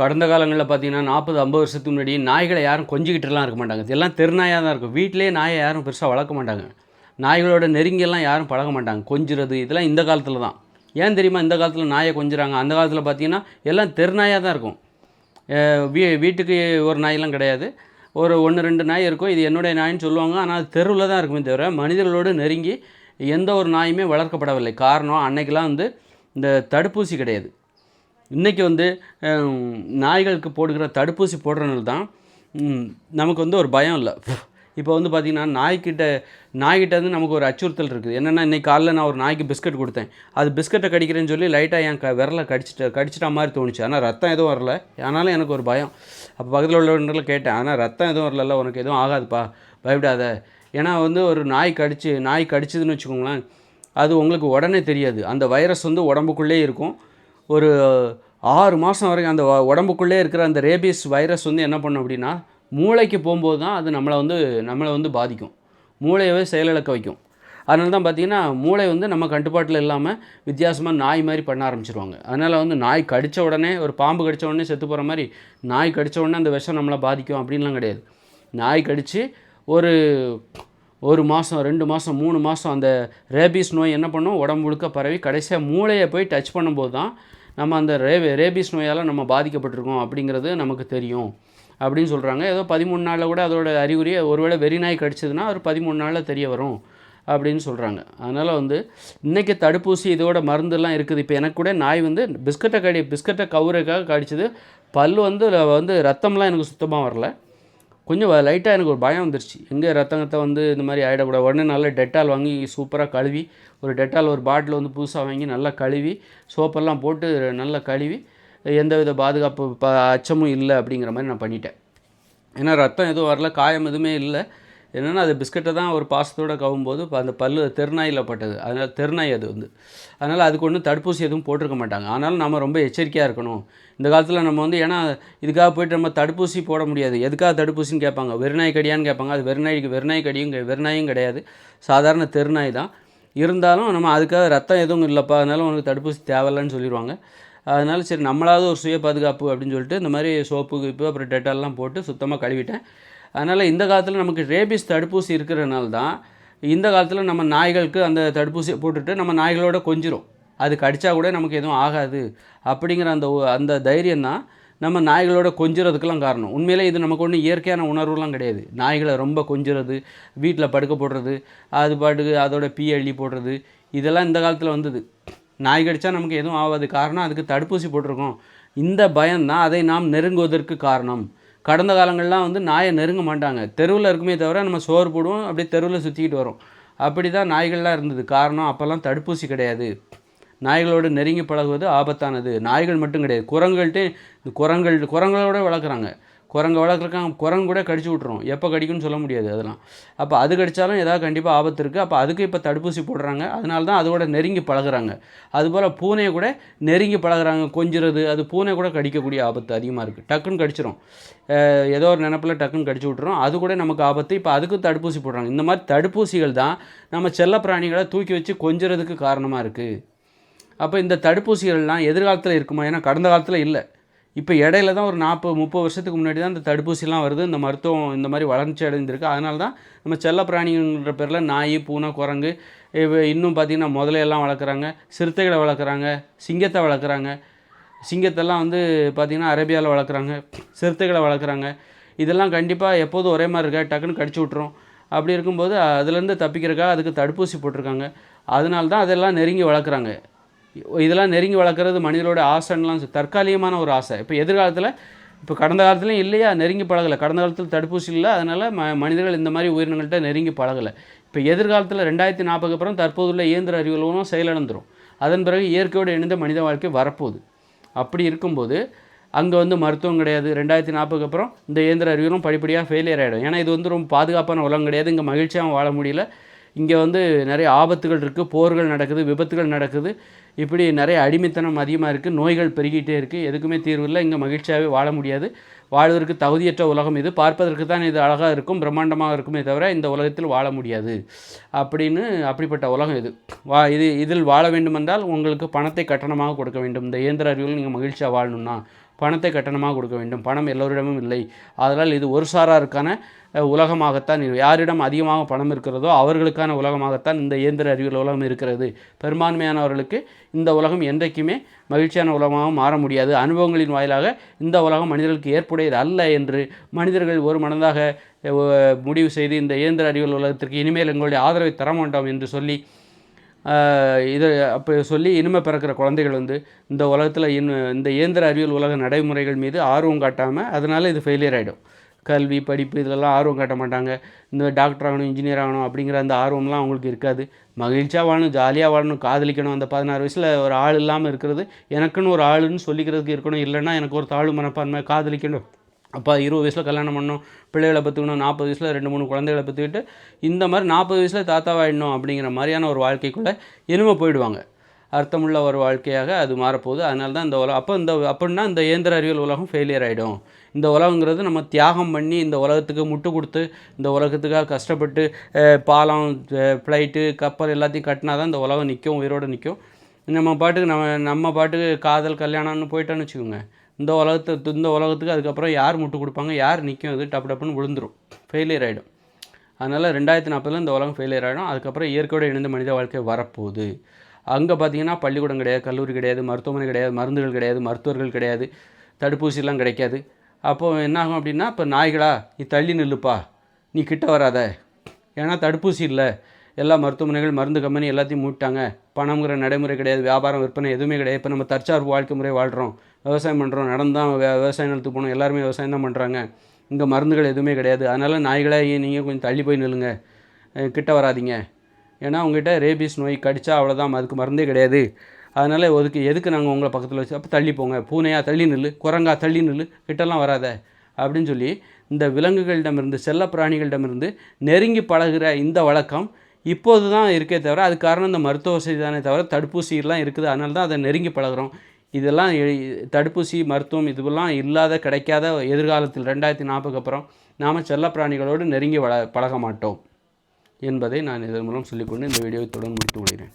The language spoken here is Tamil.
கடந்த காலங்களில் பார்த்தீங்கன்னா 40-50 வருஷத்துக்கு முன்னாடி நாய்களை யாரும் கொஞ்சிக்கிட்டுலாம் இருக்க மாட்டாங்க. இதெல்லாம் தெருநாயாக தான் இருக்கும். வீட்டிலேயே நாயை யாரும் பெருசாக வளர்க்க மாட்டாங்க. நாய்களோட நெருங்கியெல்லாம் யாரும் பழக மாட்டாங்க. கொஞ்சுறது இதெல்லாம் இந்த காலத்தில் தான். ஏன் தெரியுமா இந்த காலத்தில் நாயை கொஞ்சுறாங்க? அந்த காலத்தில் பார்த்தீங்கன்னா எல்லாம் தெருநாயாக தான் இருக்கும். வீட்டுக்கு ஒரு நாயெல்லாம் கிடையாது. ஒரு 1, 2 நாய் இருக்கும். இது என்னுடைய நாயின்னு சொல்லுவாங்க. ஆனால் அது தெருவில் தான் இருக்குமே தவிர மனிதர்களோடு நெருங்கி எந்த ஒரு நாயுமே வளர்க்கப்படவில்லை. காரணம் அன்னைக்கெல்லாம் இந்த தடுப்பூசி கிடையாது. இன்றைக்கி நாய்களுக்கு போடுகிற தடுப்பூசி போடுறதுனால தான் நமக்கு ஒரு பயம் இல்லை. இப்போ பார்த்திங்கன்னா நாய்கிட்ட நமக்கு ஒரு அச்சுறுத்தல் இருக்குது. என்னென்னா இன்றைக்கி காலைல நான் ஒரு நாய்க்கு பிஸ்கட் கொடுத்தேன். அது பிஸ்கட்டை கடிக்கிறேன்னு சொல்லி லைட்டாக என் விரலை கடிச்சிட்டா மாதிரி தோணுச்சு. ஆனால் ரத்தம் எதுவும் வரல. ஆனாலும் எனக்கு ஒரு பயம். அப்போ பக்கத்தில் உள்ளவங்களை கேட்டேன், ஆனால் ரத்தம் எதுவும் வரல, உனக்கு எதுவும் ஆகாதுப்பா, பயப்படாத. ஏன்னா ஒரு நாய் கடிச்சதுன்னு வச்சுக்கோங்களேன், அது உங்களுக்கு உடனே தெரியாது. அந்த வைரஸ் உடம்புக்குள்ளே இருக்கும். ஒரு 6 மாதம் வரைக்கும் அந்த உடம்புக்குள்ளே இருக்கிற அந்த ரேபீஸ் வைரஸ் என்ன பண்ணும் அப்படின்னா, மூளைக்கு போகும்போது தான் அது நம்மளை பாதிக்கும். மூளையவே செயலிழக்க வைக்கும். அதனால தான் பார்த்திங்கன்னா மூளை நம்ம கட்டுப்பாட்டில் இல்லாமல் வித்தியாசமாக நாய் மாதிரி பண்ண ஆரம்பிச்சிருவாங்க. அதனால் நாய் கடித்த உடனே, ஒரு பாம்பு கடித்த உடனே செத்து போகிற மாதிரி நாய் கடித்த உடனே அந்த விஷம் நம்மளை பாதிக்கும் அப்படின்லாம் கிடையாது. நாய் கடித்து ஒரு மாதம், 2 மாதம், 3 மாதம் அந்த ரேபீஸ் நோய் என்ன பண்ணும், உடம்பு முழுக்க பரவி கடைசியாக மூளையை போய் டச் பண்ணும்போது தான் நம்ம அந்த ரேபீஸ் நோயால் நம்ம பாதிக்கப்பட்டிருக்கோம் அப்படிங்கிறது நமக்கு தெரியும் அப்படின்னு சொல்கிறாங்க. ஏதோ 13 நாளில் கூட அதோட அறிகுறியை, ஒருவேளை வெறி நாய் கடிச்சதுன்னா ஒரு 13 நாளில் தெரிய வரும் அப்படின்னு சொல்கிறாங்க. அதனால் இன்றைக்கி தடுப்பூசி இதோட மருந்துலாம் இருக்குது. இப்போ எனக்கு கூட நாய் பிஸ்கட்டை கவுறதுக்காக கடிச்சது. பல் ரத்தம்லாம் எனக்கு சுத்தமாக வரல. கொஞ்சம் லைட்டாக எனக்கு ஒரு பயம் வந்துருச்சு. எங்கே ரத்தத்தை இந்த மாதிரி ஆகிடக்கூடாது. உடனே நல்லா டெட்டால் வாங்கி சூப்பராக கழுவி, ஒரு டெட்டால் ஒரு பாட்டில் புதுசாக வாங்கி நல்லா கழுவி, சோப்பெல்லாம் போட்டு நல்லா கழுவி, எந்தவித பாதுகாப்பு அச்சமும் இல்லை அப்படிங்கிற மாதிரி நான் பண்ணிட்டேன். ஏன்னா ரத்தம் எதுவும் வரல, காயம் எதுவுமே இல்லை. என்னென்னா அது பிஸ்கட்டை தான் ஒரு பாசத்தோடு கவும்போது இப்போ அந்த பல் தெருநாயில் பட்டது. அதனால் தெருநாய் அது அதனால் அதுக்கு ஒன்றும் தடுப்பூசி எதுவும் போட்டிருக்க மாட்டாங்க. ஆனாலும் நம்ம ரொம்ப எச்சரிக்கையாக இருக்கணும். இந்த காலத்தில் நம்ம ஏன்னா இதுக்காக போய்ட்டு நம்ம தடுப்பூசி போட முடியாது. எதுக்காக தடுப்பூசின்னு கேட்பாங்க. வெறிநாய் கடியான்னு கேட்பாங்க. அது வெறிநாயும் கிடையாது, சாதாரண தெருநாய் தான். இருந்தாலும் நம்ம அதுக்காக ரத்தம் எதுவும் இல்லைப்பா, அதனால உனக்கு தடுப்பூசி தேவையில்லைன்னு சொல்லிடுவாங்க. அதனால சரி நம்மளாவது ஒரு சுய பாதுகாப்பு அப்படின்னு சொல்லிட்டு இந்த மாதிரி சோப்பு அப்புறம் டெட்டால்லாம் போட்டு சுத்தமாக கழுவிட்டேன். அதனால் இந்த காலத்தில் நமக்கு ரேபீஸ் தடுப்பூசி இருக்கிறதுனால தான் இந்த காலத்தில் நம்ம நாய்களுக்கு அந்த தடுப்பூசியை போட்டுட்டு நம்ம நாய்களோட கொஞ்சிரும். அது கடித்தா கூட நமக்கு எதுவும் ஆகாது அப்படிங்கிற அந்த தைரியம் தான் நம்ம நாய்களோட கொஞ்சுறதுக்கெல்லாம் காரணம். உண்மையிலே இது நமக்கு ஒன்றும் இயற்கையான உணர்வுலாம் கிடையாது. நாய்களை ரொம்ப கொஞ்சுறது, வீட்டில் படுக்க போடுறது, அது பாட்டுக்கு அதோட அள்ளி போடுறது, இதெல்லாம் இந்த காலத்தில் வந்தது. நாய் கடித்தா நமக்கு எதுவும் ஆகாது, காரணம் அதுக்கு தடுப்பூசி போட்டிருக்கோம். இந்த பயம்தான் அதை நாம் நெருங்குவதற்கு காரணம். கடந்த காலங்கள்லாம் நாயை நெருங்க மாட்டாங்க. தெருவில் இருக்குமே தவிர நம்ம சோறு போடுவோம், அப்படியே தெருவில் சுற்றிக்கிட்டு வரோம். அப்படி தான் நாய்கள்லாம் இருந்தது. காரணம் அப்போல்லாம் தடுப்பூசி கிடையாது. நாய்களோடு நெருங்கி பழகுவது ஆபத்தானது. நாய்கள் மட்டும் கிடையாது, குரங்களோட வளர்க்குறாங்க. குரங்கு கூட கடிச்சு விட்ருவோம். எப்போ கடிக்கும்னு சொல்ல முடியாது அதெல்லாம். அப்போ அது கடித்தாலும் ஏதாவது கண்டிப்பாக ஆபத்து இருக்குது. அப்போ அதுக்கு இப்போ தடுப்பூசி போடுறாங்க. அதனால தான் அதோட நெருங்கி பழகுறாங்க. அதுபோல் பூனையை கூட நெருங்கி பழகுறாங்க, கொஞ்சிறது. அது பூனை கூட கடிக்கக்கூடிய ஆபத்து அதிகமாக இருக்குது. டக்குன்னு கடிச்சிடும், ஏதோ ஒரு நினப்பில் டக்குன்னு கடிச்சு விட்றோம். அது கூட நமக்கு ஆபத்து. இப்போ அதுக்கு தடுப்பூசி போடுறாங்க. இந்த மாதிரி தடுப்பூசிகள் தான் நம்ம செல்ல பிராணிகளை தூக்கி வச்சு கொஞ்சிறதுக்கு காரணமாக இருக்குது. அப்போ இந்த தடுப்பூசிகள்லாம் எதிர்காலத்தில் இருக்குமா? ஏன்னா கடந்த காலத்தில் இல்லை. இப்போ இடையில தான் ஒரு 40-30 வருஷத்துக்கு முன்னாடி தான் இந்த தடுப்பூசிலாம் வருது. இந்த மருத்துவம் இந்த மாதிரி வளர்ச்சி அடைந்திருக்கு. அதனால தான் நம்ம செல்ல பிராணின்ற பேரில் நாய், பூனை, குரங்கு, இன்னும் பார்த்திங்கன்னா முதலையெல்லாம் வளர்க்குறாங்க, சிறுத்தைகளை வளர்க்குறாங்க, சிங்கத்தை வளர்க்குறாங்க. சிங்கத்தெல்லாம் பார்த்திங்கன்னா அரேபியாவில் வளர்க்குறாங்க, சிறுத்தைகளை வளர்க்குறாங்க. இதெல்லாம் கண்டிப்பாக எப்போதும் ஒரே மாதிரி இருக்கா, டக்குன்னு கடிச்சு விட்ரும். அப்படி இருக்கும்போது அதுலேருந்து தப்பிக்கிறதுக்காக அதுக்கு தடுப்பூசி போட்டிருக்காங்க. அதனால தான் அதெல்லாம் நெருங்கி வளர்க்குறாங்க. இதெல்லாம் நெருங்கி வளர்க்குறது மனிதனோட ஆசைன்னெலாம் தற்காலிகமான ஒரு ஆசை. இப்போ எதிர்காலத்தில், இப்போ கடந்த காலத்துலையும் இல்லையா நெருங்கி பழகலை. கடந்த காலத்தில் தடுப்பூசி இல்லை, அதனால் மனிதர்கள் இந்த மாதிரி உயிரினங்கள்கிட்ட நெருங்கி பழகலை. இப்போ எதிர்காலத்தில் 2040 அப்புறம் தற்போதுள்ள இயந்திர அறிவியலும் செயலிழந்துடும். அதன் பிறகு இயற்கையோடு இணைந்த மனித வாழ்க்கை வரப்போகுது. அப்படி இருக்கும்போது அங்கே மருத்துவம் கிடையாது. 2040 அப்புறம் இந்த இயந்திர அறிவியலும் படிப்படியாக ஃபெயிலியர் ஆகிடும். ஏன்னா இது ரொம்ப பாதுகாப்பான உலகம் கிடையாது. இங்கே மகிழ்ச்சியாக வாழ முடியல. இங்கே நிறைய ஆபத்துகள் இருக்குது, போர்கள் நடக்குது, விபத்துகள் நடக்குது, இப்படி நிறைய அடிமைத்தனம் அதிகமாக இருக்குது, நோய்கள் பெருகிட்டே இருக்குது. எதுக்குமே தீர்வு இல்லை. இங்கே மகிழ்ச்சியாகவே வாழ முடியாது. வாழ்வதற்கு தகுதியற்ற உலகம் இது. பார்ப்பதற்கு தான் இது அழகாக இருக்கும், பிரம்மாண்டமாக இருக்குமே தவிர இந்த உலகத்தில் வாழ முடியாது அப்படிப்பட்ட உலகம் இது. இதில் வாழ வேண்டுமென்றால் உங்களுக்கு பணத்தை கட்டணமாக கொடுக்க வேண்டும். இந்த இயந்திர அறிவியல் நீங்கள் மகிழ்ச்சியாக வாழணும்னா பணத்தை கட்டணமாக கொடுக்க வேண்டும். பணம் எல்லோரிடமும் இல்லை. அதனால் இது ஒரு சாராருக்கான உலகமாகத்தான், யாரிடம் அதிகமாக பணம் இருக்கிறதோ அவர்களுக்கான உலகமாகத்தான் இந்த இயந்திர அறிவியல் உலகம் இருக்கிறது. பெரும்பான்மையானவர்களுக்கு இந்த உலகம் என்றைக்குமே மகிழ்ச்சியான உலகமாக மாற முடியாது. அனுபவங்களின் வாயிலாக இந்த உலகம் மனிதர்களுக்கு ஏற்புடையது அல்ல என்று மனிதர்கள் ஒரு மனதாக முடிவு செய்து இந்த இயந்திர அறிவியல் உலகத்திற்கு இனிமேல் எங்களுடைய ஆதரவை தர மாட்டோம் என்று சொல்லி இதை அப்போ சொல்லி இனிமே பிறக்கிற குழந்தைகள் இந்த உலகத்தில் இந்த இயந்திர அறிவியல் உலக நடைமுறைகள் மீது ஆர்வம் காட்டாமல் அதனால் இது ஃபெயிலியர் ஆகிடும். கல்வி படிப்பு இதிலெல்லாம் ஆர்வம் காட்ட மாட்டாங்க. இந்த டாக்டர் ஆகணும், இன்ஜினியர் ஆகணும் அப்படிங்கிற அந்த ஆர்வம்லாம் அவங்களுக்கு இருக்காது. மகிழ்ச்சியாக வாழணும், ஜாலியாக வாழணும், காதலிக்கணும். அந்த 16 வயசில் ஒரு ஆள் இல்லாமல் இருக்கிறது, எனக்குன்னு ஒரு ஆளுன்னு சொல்லிக்கிறதுக்கு இருக்கணும். இல்லைன்னா எனக்கு ஒரு தாழ்வு மனப்பான்மை, காதலிக்கணும், அப்போ 20 வயசில் கல்யாணம் பண்ணணும், பிள்ளைகளை பற்றிக்கணும், 40 வயசில் 2-3 குழந்தைகளை பற்றிக்கிட்டு இந்த மாதிரி 40 வயசில் தாத்தாவாயிடணும் அப்படிங்கிற மாதிரியான ஒரு வாழ்க்கைக்குள்ளே இனிமே போயிடுவாங்க. அர்த்தமுள்ள ஒரு வாழ்க்கையாக அது மாறப்போகுது. அதனால தான் இந்த உலகம் அப்படின்னா இந்த இயந்திர அறிவியல் உலகம் ஃபெயிலியர் ஆகிடும். இந்த உலகங்கிறது நம்ம தியாகம் பண்ணி இந்த உலகத்துக்கு முட்டு கொடுத்து இந்த உலகத்துக்காக கஷ்டப்பட்டு பாலம், ஃப்ளைட்டு, கப்பல் எல்லாத்தையும் கட்டினா தான் இந்த உலகம் நிற்கும், உயிரோடு நிற்கும். நம்ம பாட்டுக்கு நம்ம பாட்டுக்கு காதல் கல்யாணம்னு போயிட்டோன்னு வச்சுக்கோங்க, இந்த உலகத்துக்கு அதுக்கப்புறம் யார் முட்டு கொடுப்பாங்க, யார் நிற்கும், இது டப்புன்னு விழுந்துடும், ஃபெயிலியர் ஆகிடும். அதனால் 2040 இந்த உலகம் ஃபெயிலியர் ஆகிடும். அதுக்கப்புறம் இயற்கையோடு இணைந்த மனித வாழ்க்கை வரப்போகுது. அங்கே பார்த்திங்கன்னா பள்ளிக்கூடம் கிடையாது, கல்லூரி கிடையாது, மருத்துவமனை கிடையாது, மருந்துகள் கிடையாது, மருத்துவர்கள் கிடையாது, தடுப்பூசிலாம் கிடைக்காது. அப்போது என்னாகும் அப்படின்னா, இப்போ நாய்களா நீ தள்ளி நில்லுப்பா, நீ கிட்ட வராத, ஏன்னா தடுப்பூசி இல்லை, எல்லா மருத்துவமனைகள், மருந்து கம்பெனி எல்லாத்தையும் மூட்டாங்க, பணங்கிற நடைமுறை கிடையாது, வியாபாரம் விற்பனை எதுவுமே கிடையாது. இப்போ நம்ம தற்சார்பு வாழ்க்கை முறை வாழ்கிறோம், விவசாயம் பண்ணுறோம், நடந்தான் விவசாய நிலத்துக்கு போகணும், எல்லாருமே விவசாயம் தான் பண்ணுறாங்க. இங்கே மருந்துகள் எதுவுமே கிடையாது. அதனால் நாய்களே நீங்கள் கொஞ்சம் தள்ளி போய் நில்லுங்க, கிட்ட வராதிங்க, ஏன்னா உங்கள்கிட்ட ரேபீஸ் நோய் கடிச்சா அவ்வளோதான், அதுக்கு மருந்தே கிடையாது. அதனால் எதுக்கு நாங்கள் உங்களை பக்கத்தில் வச்சு, அப்போ தள்ளி போங்க, பூனையா தள்ளி நில்லு, குரங்கா தள்ளி நில்லு, கிட்டலாம் வராத அப்படின்னு சொல்லி இந்த விலங்குகளிடமிருந்து, செல்ல பிராணிகளிடமிருந்து நெருங்கி பழகிற இந்த வழக்கம் இப்போது தான் இருக்கே தவிர, அது காரணம் இந்த மருத்துவ வசதி தானே தவிர தடுப்பூசிலாம் இருக்குது. அதனால தான் அதை நெருங்கி பழகிறோம். இதெல்லாம் தடுப்பூசி, மருத்துவம் இதுவெல்லாம் இல்லாத கிடைக்காத எதிர்காலத்தில் 2040க்கு அப்புறம் நாம் செல்ல பிராணிகளோடு நெருங்கி பழக மாட்டோம் என்பதை நான் இதன் மூலம் சொல்லிக்கொண்டு இந்த வீடியோவை தொடர்ந்து முடித்து கொள்கிறேன்.